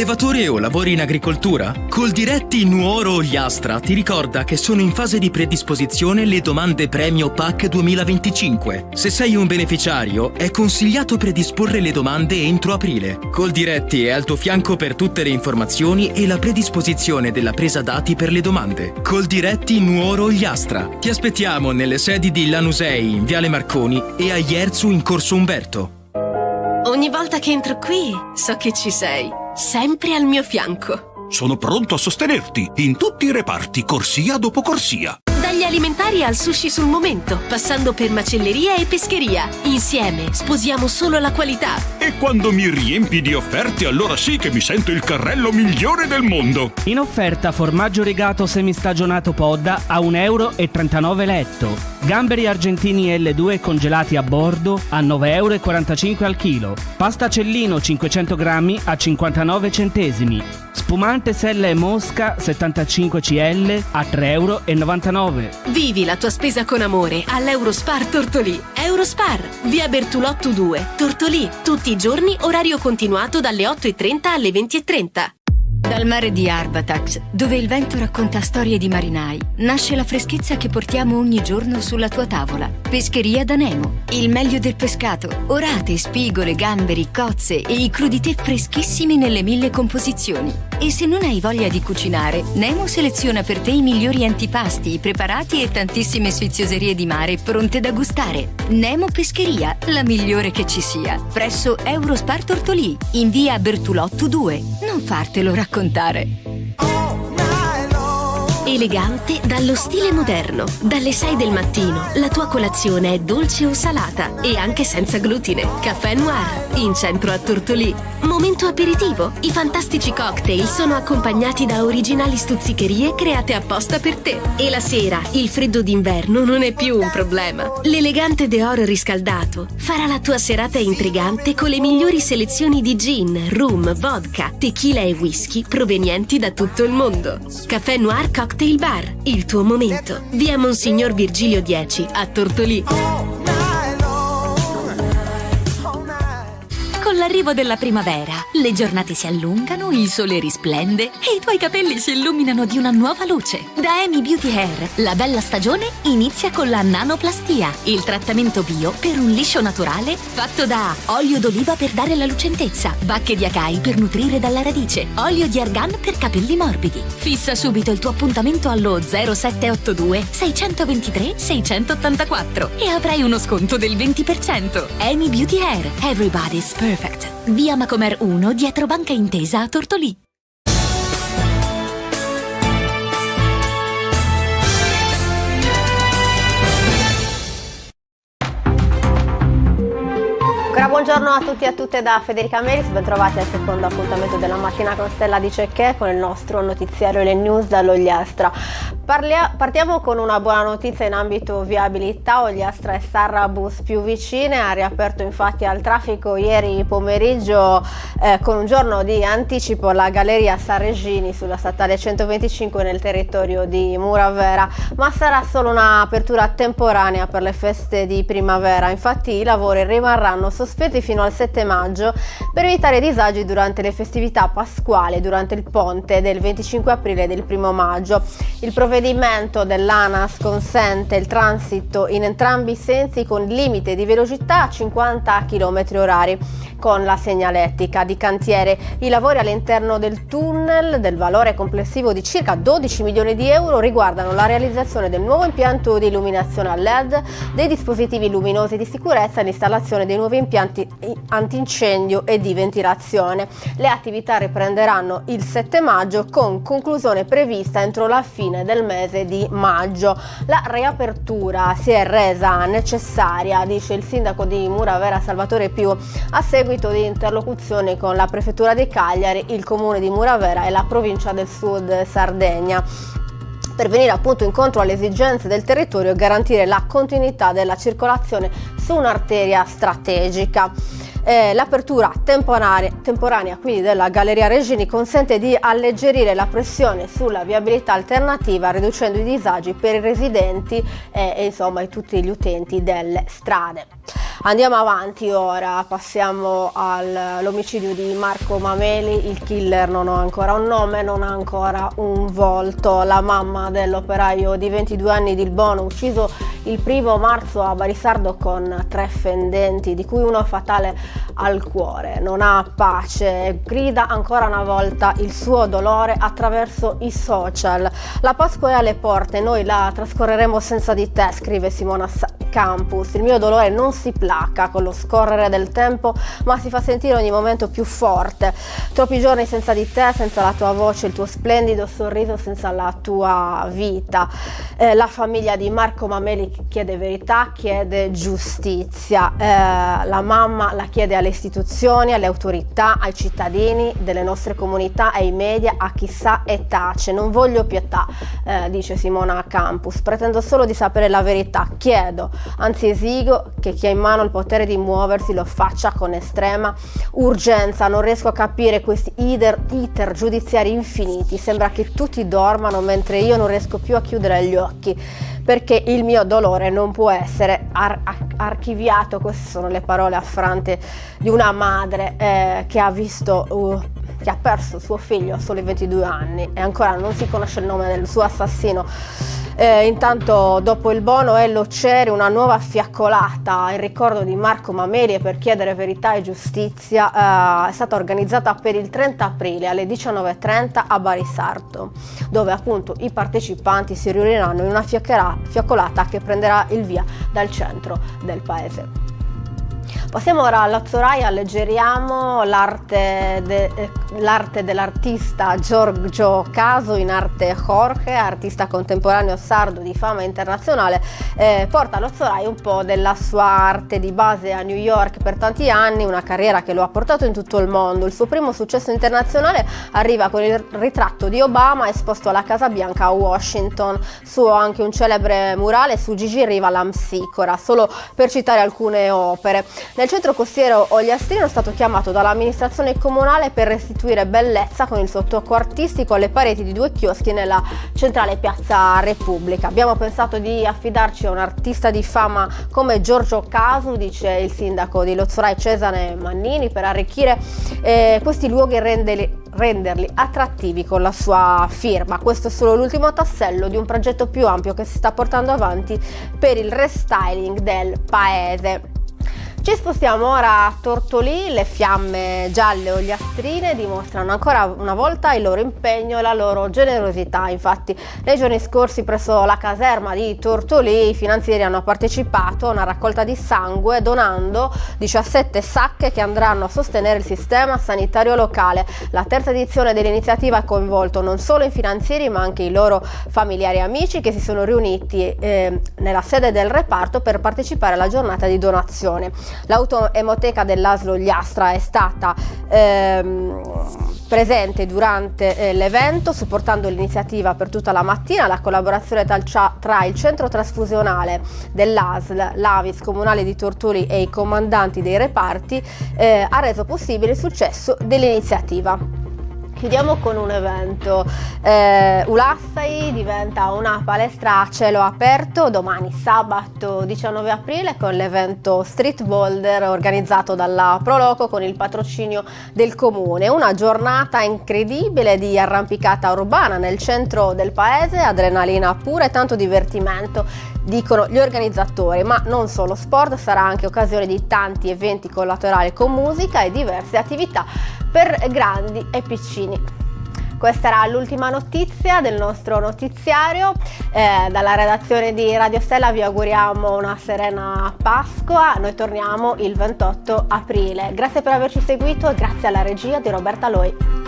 Allevatore o lavori in agricoltura? Coldiretti Nuoro Ogliastra ti ricorda che sono in fase di predisposizione le domande premio PAC 2025. Se sei un beneficiario, è consigliato predisporre le domande entro aprile. Coldiretti è al tuo fianco per tutte le informazioni e la predisposizione della presa dati per le domande. Coldiretti Nuoro Ogliastra. Ti aspettiamo nelle sedi di Lanusei in Viale Marconi e a Ierzu in Corso Umberto. Ogni volta che entro qui, so che ci sei, sempre al mio fianco. Sono pronto a sostenerti in tutti i reparti, corsia dopo corsia. Dagli alimentari al sushi sul momento, passando per macelleria e pescheria. Insieme sposiamo solo la qualità. E quando mi riempi di offerte, allora sì che mi sento il carrello migliore del mondo. In offerta formaggio rigato semistagionato Podda a €1,39 letto. Gamberi argentini L2 congelati a bordo a €9,45 al chilo. Pasta Cellino 500 grammi a 59 centesimi. Spumante Sella e Mosca 75 CL a €3,99. Vivi la tua spesa con amore all'Eurospar Tortolì. Eurospar, via Bertolotto 2, Tortolì. Tutti i giorni, orario continuato dalle 8:30 alle 20:30. Dal mare di Arbatax, dove il vento racconta storie di marinai, nasce la freschezza che portiamo ogni giorno sulla tua tavola. Pescheria da Nemo. Il meglio del pescato. Orate, spigole, gamberi, cozze e i crudité freschissimi nelle 1000 composizioni. E se non hai voglia di cucinare, Nemo seleziona per te i migliori antipasti, preparati e tantissime sfizioserie di mare pronte da gustare. Nemo Pescheria, la migliore che ci sia. Presso Eurospar Tortolì, in via Bertolotto 2. Non fartelo raccontare. Elegante dallo stile moderno. Dalle 6 del mattino la tua colazione è dolce o salata e anche senza glutine. Caffè Noir, in centro a Tortolì. Momento aperitivo. I fantastici cocktail sono accompagnati da originali stuzzicherie create apposta per te. E la sera il freddo d'inverno non è più un problema. L'elegante Deor riscaldato farà la tua serata intrigante con le migliori selezioni di gin, rum, vodka, tequila e whisky provenienti da tutto il mondo. Caffè Noir Cocktail Bar, il tuo momento. Via Monsignor Virgilio 10 a Tortolì. Con l'arrivo della primavera, le giornate si allungano, il sole risplende e i tuoi capelli si illuminano di una nuova luce. Da Amy Beauty Hair, la bella stagione inizia con la nanoplastia, il trattamento bio per un liscio naturale fatto da olio d'oliva per dare la lucentezza, bacche di acai per nutrire dalla radice, olio di argan per capelli morbidi. Fissa subito il tuo appuntamento allo 0782 623 684 e avrai uno sconto del 20%. Amy Beauty Hair, everybody's perfect. Via Macomer 1, dietro Banca Intesa a Tortolì. Buongiorno a tutti e a tutte da Federica Meris, ben trovati al secondo appuntamento della mattina con Stella di Cecché, con il nostro notiziario e le news dall'Ogliastra. Partiamo con una buona notizia in ambito viabilità. Ogliastra e Sarrabus più vicine, ha riaperto infatti al traffico ieri pomeriggio con un giorno di anticipo la galleria Sarregini sulla statale 125 nel territorio di Muravera, ma sarà solo un'apertura temporanea per le feste di primavera. Infatti i lavori rimarranno sospesi fino al 7 maggio per evitare disagi durante le festività pasquali durante il ponte del 25 aprile e del 1 maggio. Il provvedimento dell'ANAS consente il transito in entrambi i sensi con limite di velocità a 50 km/h con la segnaletica di cantiere. I lavori all'interno del tunnel, del valore complessivo di circa 12 milioni di euro, riguardano la realizzazione del nuovo impianto di illuminazione a LED, dei dispositivi luminosi di sicurezza e l'installazione dei nuovi impianti antincendio e di ventilazione. Le attività riprenderanno il 7 maggio con conclusione prevista entro la fine del mese di maggio. La riapertura si è resa necessaria, dice il sindaco di Muravera Salvatore Più, a seguito di interlocuzione con la prefettura di Cagliari, il comune di Muravera e la provincia del Sud Sardegna, per venire appunto incontro alle esigenze del territorio e garantire la continuità della circolazione su un'arteria strategica. L'apertura temporanea quindi della Galleria Regini consente di alleggerire la pressione sulla viabilità alternativa, riducendo i disagi per i residenti e insomma tutti gli utenti delle strade. Andiamo avanti ora, passiamo all'omicidio di Marco Mameli. Il killer non ha ancora un nome, non ha ancora un volto. La mamma dell'operaio di 22 anni di Ilbono, ucciso il 1° marzo a Barisardo con 3 fendenti, di cui uno fatale al cuore, non ha pace e grida ancora una volta il suo dolore attraverso i social. La Pasqua è alle porte, noi la trascorreremo senza di te, scrive Simona Campus. Il mio dolore non si placa con lo scorrere del tempo, ma si fa sentire ogni momento più forte. Troppi giorni senza di te, senza la tua voce, il tuo splendido sorriso, senza la tua vita. La famiglia di Marco Mameli chiede verità, chiede giustizia. La mamma la chiede alle istituzioni, alle autorità, ai cittadini delle nostre comunità, ai media, a chi sa e tace. Non voglio pietà, dice Simona Campus. Pretendo solo di sapere la verità. Chiedo, anzi esigo, che chi ha in mano il potere di muoversi lo faccia con estrema urgenza. Non riesco a capire questi iter giudiziari infiniti. Sembra che tutti dormano mentre io non riesco più a chiudere gli occhi, perché il mio dolore non può essere archiviato. Queste sono le parole affrante di una madre che ha visto che ha perso suo figlio a soli 22 anni e ancora non si conosce il nome del suo assassino. Intanto, dopo Ilbono e Loceri, una nuova fiaccolata in ricordo di Marco Mameli e per chiedere verità e giustizia è stata organizzata per il 30 aprile alle 19:30 a Barisardo, dove appunto i partecipanti si riuniranno in una fiaccolata che prenderà il via dal centro del paese. Passiamo ora all'Azzoraia, alleggeriamo l'arte dell'artista Giorgio Caso, in arte Jorge, artista contemporaneo sardo di fama internazionale. Porta all'Azzoraia un po' della sua arte, di base a New York per tanti anni, una carriera che lo ha portato in tutto il mondo. Il suo primo successo internazionale arriva con il ritratto di Obama esposto alla Casa Bianca a Washington, su anche un celebre murale su Gigi Riva l'Amsicora, solo per citare alcune opere. Nel centro costiero Ogliastrino è stato chiamato dall'amministrazione comunale per restituire bellezza con il suo tocco artistico alle pareti di 2 chioschi nella centrale piazza Repubblica. Abbiamo pensato di affidarci a un artista di fama come Giorgio Casu, dice il sindaco di Lozzorai Cesare Mannini, per arricchire questi luoghi e renderli attrattivi con la sua firma. Questo è solo l'ultimo tassello di un progetto più ampio che si sta portando avanti per il restyling del paese. Ci spostiamo ora a Tortolì. Le fiamme gialle ogliastrine dimostrano ancora una volta il loro impegno e la loro generosità. Infatti, nei giorni scorsi presso la caserma di Tortolì i finanzieri hanno partecipato a una raccolta di sangue donando 17 sacche che andranno a sostenere il sistema sanitario locale. La terza edizione dell'iniziativa ha coinvolto non solo i finanzieri ma anche i loro familiari e amici che si sono riuniti nella sede del reparto per partecipare alla giornata di donazione. L'autoemoteca dell'ASL Ogliastra è stata presente durante l'evento, supportando l'iniziativa per tutta la mattina. La collaborazione tra il centro trasfusionale dell'ASL, l'Avis comunale di Tortolì e i comandanti dei reparti ha reso possibile il successo dell'iniziativa. Chiudiamo con un evento. Ulassai diventa una palestra a cielo aperto domani sabato 19 aprile con l'evento Street Boulder organizzato dalla Proloco con il patrocinio del comune. Una giornata incredibile di arrampicata urbana nel centro del paese, adrenalina pura e tanto divertimento, dicono gli organizzatori, ma non solo sport, sarà anche occasione di tanti eventi collaterali con musica e diverse attività per grandi e piccini. Questa era l'ultima notizia del nostro notiziario. Dalla redazione di Radio Stella vi auguriamo una serena Pasqua. Noi torniamo il 28 aprile. Grazie per averci seguito e grazie alla regia di Roberta Loi.